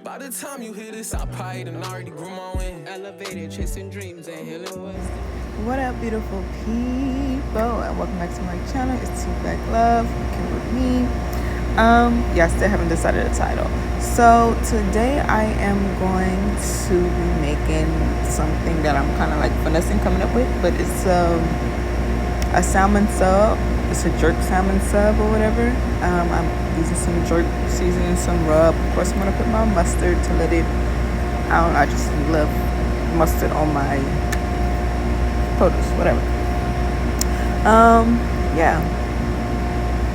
By the time you hear this, I probably done already grew my wings. Elevated, chasing dreams and healing west. What up, beautiful people, and welcome back to my channel. It's Two Black Love, here with me. Yeah, I still haven't decided the title. So today I am going to be making something that I'm kind of like finessing coming up with, but it's a salmon sub. It's a jerk salmon sub or whatever. I'm using some jerk seasoning, some rub. Of course, I'm gonna put my mustard to let it. I just love mustard on my produce, whatever. Yeah.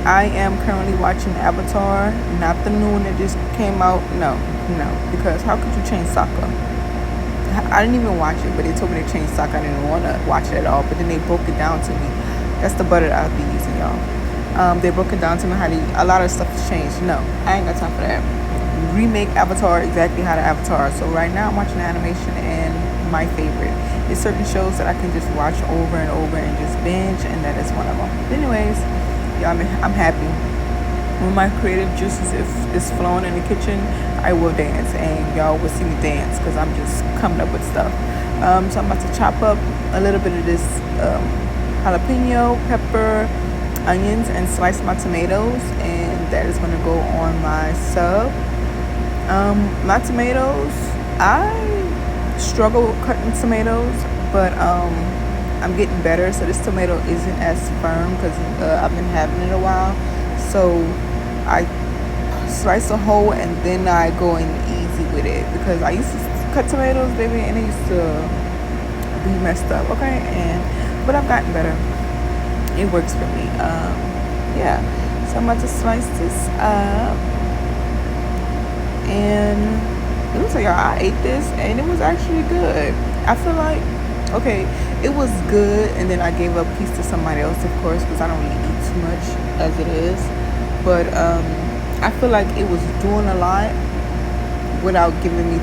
I am currently watching Avatar, not the new one that just came out. No, because how could you change Sokka? I didn't even watch it, but they told me to change Sokka. I didn't want to watch it at all, but then they broke it down to me. That's the butter I'll be using, y'all. They broke it down to me how a lot of stuff has changed. No, I ain't got time for that. Remake Avatar exactly how the Avatar. So right now I'm watching the animation, and my favorite is certain shows that I can just watch over and over and just binge, and that is one of them. But anyways, y'all, I'm happy. When my creative juices is flowing in the kitchen, I will dance, and y'all will see me dance because I'm just coming up with stuff. So I'm about to chop up a little bit of this jalapeno, pepper, onions, and slice my tomatoes, and that is going to go on my sub. My tomatoes, I struggle with cutting tomatoes, but I'm getting better. So this tomato isn't as firm because I've been having it a while. So I slice a hole and then I go in easy with it, because I used to cut tomatoes, baby, and it used to be messed up. Okay, but I've gotten better. It works for me. Yeah. So I'm about to slice this up, and let me tell y'all, I ate this and it was actually good. I feel like, okay, it was good, and then I gave a piece to somebody else, of course, because I don't really eat too much as it is. But I feel like it was doing a lot without getting me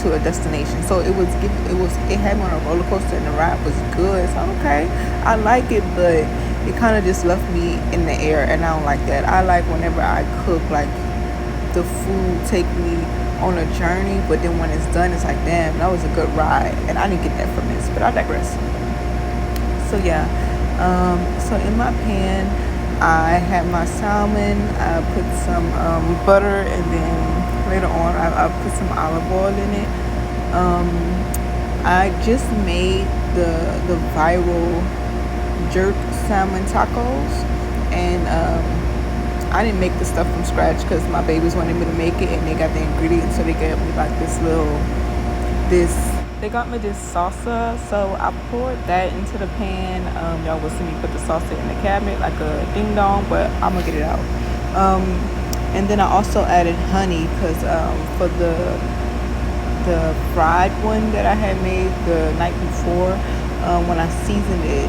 to a destination. So it had me on a roller coaster, and the ride was good. So okay, I like it, but it kind of just left me in the air, and I don't like that. I like whenever I cook, like the food take me on a journey, but then when it's done, it's like, damn, that was a good ride, and I didn't get that from this. But I digress. So yeah, so in my pan, I had my salmon. I put some butter, and then later on, I put some olive oil in it. I just made the viral jerk salmon tacos, and I didn't make the stuff from scratch because my babies wanted me to make it, and they got the ingredients, so they gave me like they got me this salsa. So I poured that into the pan. Y'all will see me put the salsa in the cabinet like a ding dong, but I'm gonna get it out. And then I also added honey because for the fried one that I had made the night before, when I seasoned it,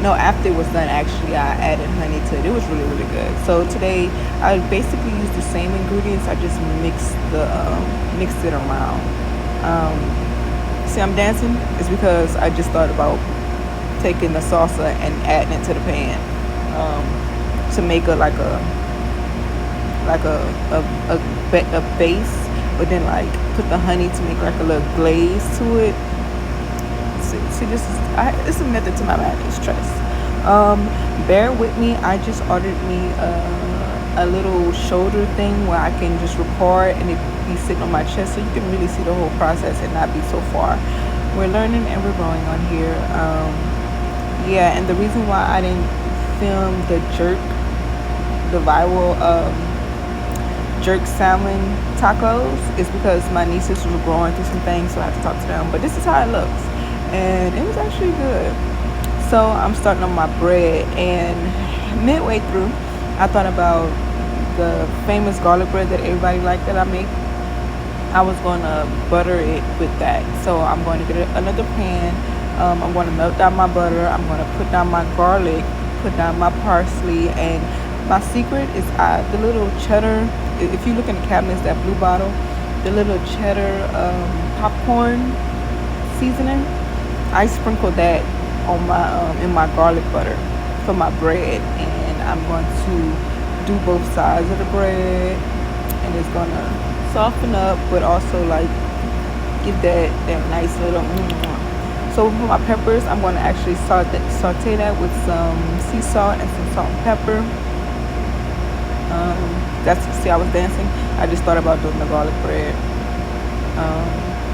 no, after it was done, actually, I added honey to it. It was really, really good. So today, I basically used the same ingredients. I just mixed it around. See, I'm dancing. It's because I just thought about taking the salsa and adding it to the pan to make a base, but then like put the honey to make like a little glaze to it. See, it's a method to my madness, trust. Bear with me. I just ordered me a little shoulder thing where I can just record and it be sitting on my chest, so you can really see the whole process and not be so far. We're learning and we're growing on here. Yeah, and the reason why I didn't film the viral jerk salmon tacos is because my nieces were going through some things, so I had to talk to them. But this is how it looks, and it was actually good. So I'm starting on my bread, and midway through, I thought about the famous garlic bread that everybody liked that I make. I was going to butter it with that. So I'm going to get another pan. I'm going to melt down my butter. I'm going to put down my garlic, put down my parsley, and my secret is the little cheddar. If you look in the cabinets, that blue bottle, the little cheddar popcorn seasoning, I sprinkle that on my in my garlic butter for my bread, and I'm going to do both sides of the bread, and it's gonna soften up, but also like give that nice little. So for my peppers, I'm going to actually saute that with some sea salt and some salt and pepper. That's see, I was dancing. I just thought about doing the garlic bread.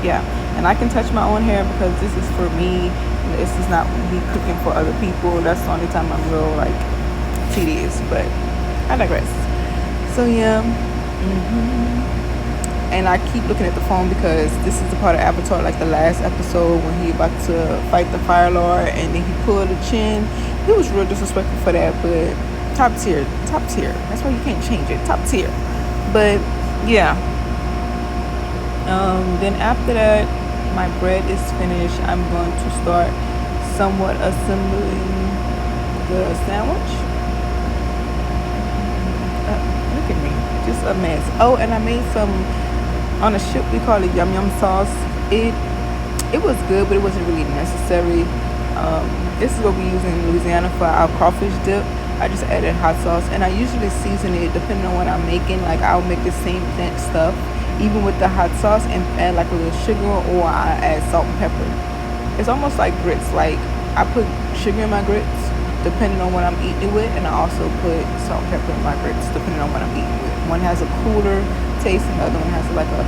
Yeah, and I can touch my own hair because this is for me. This is not me cooking for other people. That's the only time I'm real like tedious. But I digress. So yeah. And I keep looking at the phone because this is the part of Avatar, like the last episode when he about to fight the Fire Lord and then he pulled the chin. He was real disrespectful for that, but top tier. That's why you can't change it. Top tier. But yeah. Then after that, my bread is finished. I'm going to start somewhat assembling the sandwich. Look at me, just a mess. Oh, and I made some on a ship. We call it yum yum sauce. It was good, but it wasn't really necessary. This is what we use in Louisiana for our crawfish dip. I just added hot sauce, and I usually season it depending on what I'm making. Like I'll make the same stuff, even with the hot sauce, and add like a little sugar, or I add salt and pepper. It's almost like grits. Like I put sugar in my grits depending on what I'm eating it with, and I also put salt and pepper in my grits depending on what I'm eating it with. One has a cooler taste, and the other one has like a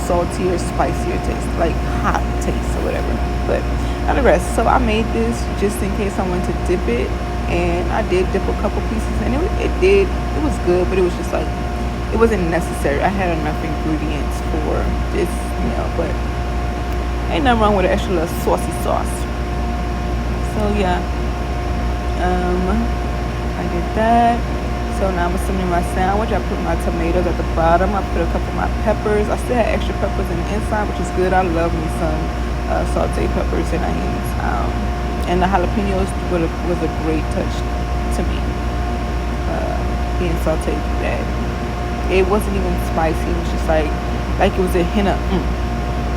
saltier, spicier taste, like hot taste or whatever. But not the rest. So I made this just in case I wanted to dip it, and I did dip a couple pieces, and it was good, but it was just like it wasn't necessary. I had enough ingredients for this meal, but ain't nothing wrong with an extra little saucy sauce. So yeah, I did that. So now I'm assembling my sandwich. I put my tomatoes at the bottom. I put a couple of my peppers. I still had extra peppers in the inside, which is good. I love me some sauteed peppers and onions. And the jalapenos was a great touch to me. Being sauteed with that. It wasn't even spicy. It was just like it was a hint of.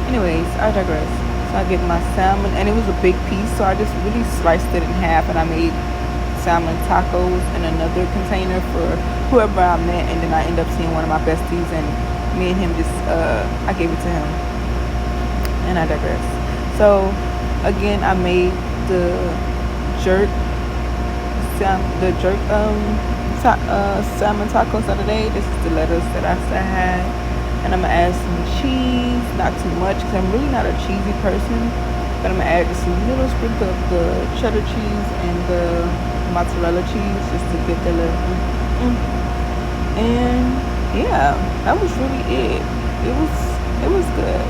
Anyways, I digress. So I get my salmon, and it was a big piece, so I just really sliced it in half, and I made salmon tacos in another container for whoever I met, and then I end up seeing one of my besties, and me and him just I gave it to him, and I digress. So again, I made the jerk salmon tacos the other day. This is the lettuce that I still had, and I'm gonna add some cheese, not too much because I'm really not a cheesy person, but I'm gonna add just a little sprinkle of the cheddar cheese and the mozzarella cheese just to get the little and yeah, that was really it. It was good.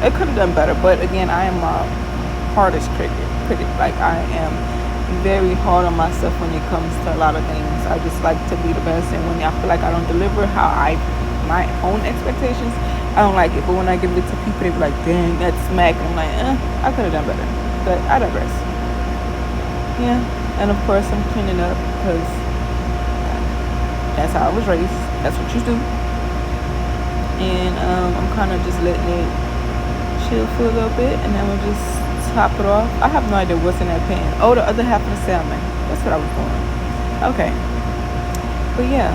It could have done better, but again, I am my hardest critic. Like I am very hard on myself when it comes to a lot of things. I just like to be the best, and when I feel like I don't deliver my own expectations, I don't like it. But when I give it to people, they be like, dang, that's smack. And I'm like, I could have done better. But I digress. Yeah. And of course, I'm cleaning up because that's how I was raised. That's what you do. And I'm kind of just letting it chill for a little bit, and then we'll just top it off. I have no idea what's in that pan. Oh, the other half of the salmon. That's what I was doing. Okay. But yeah,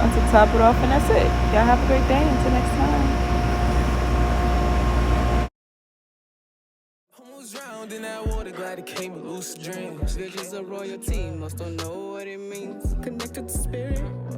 to top it off, and that's it. Y'all have a great day. Until next time. Almost drowned in that water, glad it came with lucid dreams. Visions of royalty, most don't know what it means. Connected to spirit.